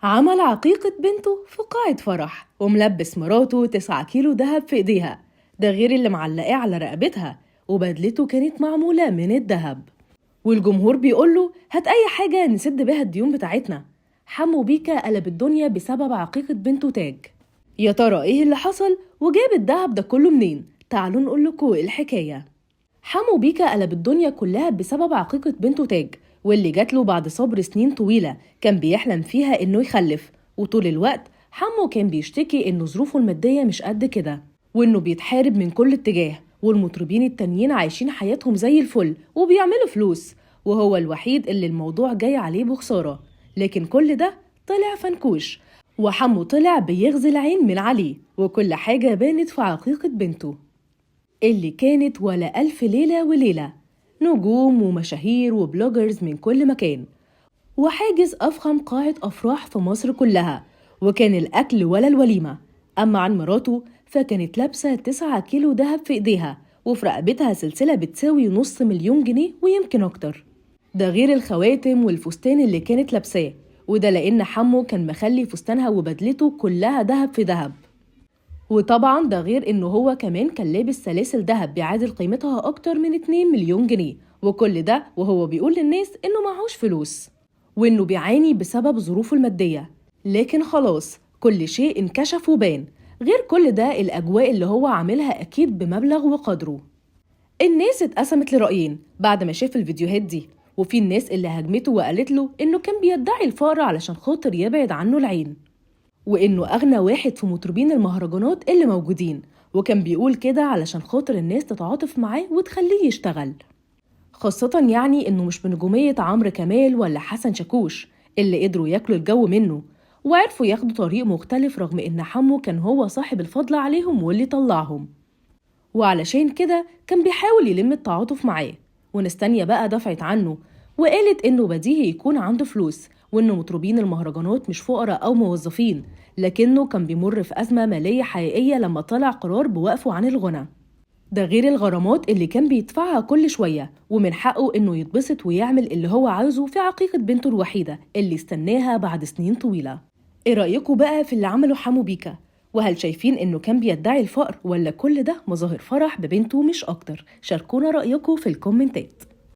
عمل عقيقة بنته في قاعة فرح وملبس مراته 9 كيلو دهب في ايديها، ده غير اللي معلقاه على رقبتها، وبدلته كانت معمولة من الدهب. والجمهور بيقوله هات أي حاجة نسد بيها الديون بتاعتنا. حمو بيكا قلب الدنيا بسبب عقيقة بنته تاج. يا ترى ايه اللي حصل وجاب الدهب ده كله منين؟ تعالوا نقول لكم الحكاية. حمو بيكا قلب الدنيا كلها بسبب عقيقة بنته تاج، واللي جاتله بعد صبر سنين طويلة كان بيحلم فيها إنه يخلف. وطول الوقت حمو كان بيشتكي إنه ظروفه المادية مش قد كده، وإنه بيتحارب من كل اتجاه، والمطربين التانيين عايشين حياتهم زي الفل وبيعملوا فلوس، وهو الوحيد اللي الموضوع جاي عليه بخسارة. لكن كل ده طلع فنكوش، وحمو طلع بيغزي العين من عليه، وكل حاجة بانت في عقيقة بنته اللي كانت ولا ألف ليلة وليلة. نجوم ومشاهير وبلوجرز من كل مكان، وحاجز أفخم قاعة أفراح في مصر كلها، وكان الأكل ولا الوليمة. أما عن مراته فكانت لابسة 9 كيلو دهب في إيديها، وفي رقبتها سلسلة بتساوي نص مليون جنيه ويمكن أكتر، ده غير الخواتم والفستان اللي كانت لابساه، وده لأن حمو كان مخلي فستانها وبدلته كلها دهب في دهب. وطبعا ده غير انه هو كمان كان لابس سلاسل دهب بيعادل قيمتها اكتر من 2 مليون جنيه، وكل ده وهو بيقول للناس انه معهوش فلوس وانه بيعاني بسبب ظروفه المادية. لكن خلاص كل شيء انكشف وبان. غير كل ده الاجواء اللي هو عاملها اكيد بمبلغ وقدره. الناس اتقسمت لرأيين بعد ما شاف الفيديوهات دي، وفي الناس اللي هاجمته وقالت له انه كان بيدعي الفقر علشان خاطر يبعد عنه العين، وإنه أغنى واحد في مطربين المهرجانات اللي موجودين، وكان بيقول كده علشان خاطر الناس تتعاطف معاه وتخليه يشتغل، خاصة يعني إنه مش بنجومية عمرو كمال ولا حسن شاكوش اللي قدروا ياكلوا الجو منه وعرفوا ياخدوا طريق مختلف، رغم إن حمو كان هو صاحب الفضل عليهم واللي طلعهم. وعلشان كده كان بيحاول يلم التعاطف معاه. وناس تانية بقى دفعت عنه وقالت إنه بديهي يكون عنده فلوس، وإنه مطربين المهرجانات مش فقراء أو موظفين، لكنه كان بيمر في أزمة مالية حقيقية لما طلع قرار بوقفه عن الغنى، ده غير الغرامات اللي كان بيدفعها كل شوية، ومن حقه إنه يتبسط ويعمل اللي هو عاوزه في عقيقة بنته الوحيدة اللي استناها بعد سنين طويلة. إيه رأيكم بقى في اللي عمله حمو بيكا؟ وهل شايفين إنه كان بيدعي الفقر ولا كل ده مظاهر فرح ببنته مش أكتر؟ شاركونا رأيكم في الكومنتات.